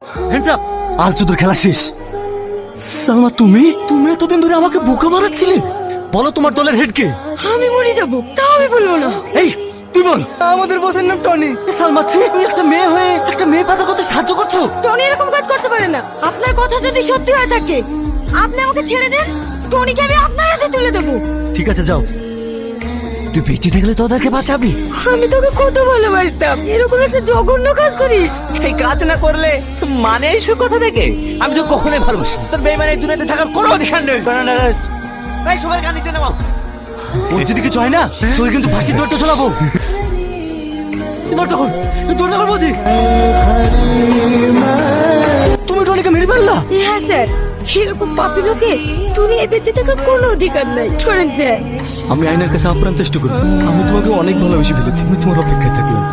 Hands up. আজ তো তোর খেলা শেষ। সালমা, তুমি তুমি এতদিন ধরে আমাকে বোকা বানাচ্ছিলে। বলো তোমার দলের হেড কে? আমি মরে যাবো, তাও আমি বলবো না। এই তুই বল। আমাদের বসের নাম টনি। সালমা, তুমি একটা মেয়ে হয়ে একটা মেয়ে পাচার করতে সাহায্য করছো? টনি এরকম কাজ করতে পারে না। আপনার কথা যদি সত্যি হয়ে থাকে, আপনি আমাকে ছেড়ে দেন, টনিকে আমি আপনার হাতে তুলে দেবো। ঠিক আছে, যাও। তুই বেঁচে থাকলে তোদেরকে বাঁচাবি। আমি তোকে কত ভালোবাসতাম, এরকম একটা জঘন্য কাজ করিস। এই কাজ না করলে মানে এইসব কথা থেকে আমি তো কখনোই ভালোবাসি। তোর বেইমানে এই দুনিয়াতে থাকার কোনো অধিকার নেই। ভাই, সবার গান নিচে নামাও। ওর যদি কিছু হয় না, তোর কিন্তু ফাঁসির দৌড়টা চালাবো। দৌড়টা কর, দৌড়টা কর বলছি। তুমি টনিকে মেরে ফেললা? হ্যাঁ স্যার, এরকম পাপি লোকে দুনিয়ায় বেঁচে থাকার কোনো অধিকার নাই। করেন স্যার। আমি আইনের কাছে আপ্রাণ চেষ্টা করব। আমি তোমাকে অনেক ভালোবেসে ফেলেছি। আমি তোমার অপেক্ষায় থাকলাম।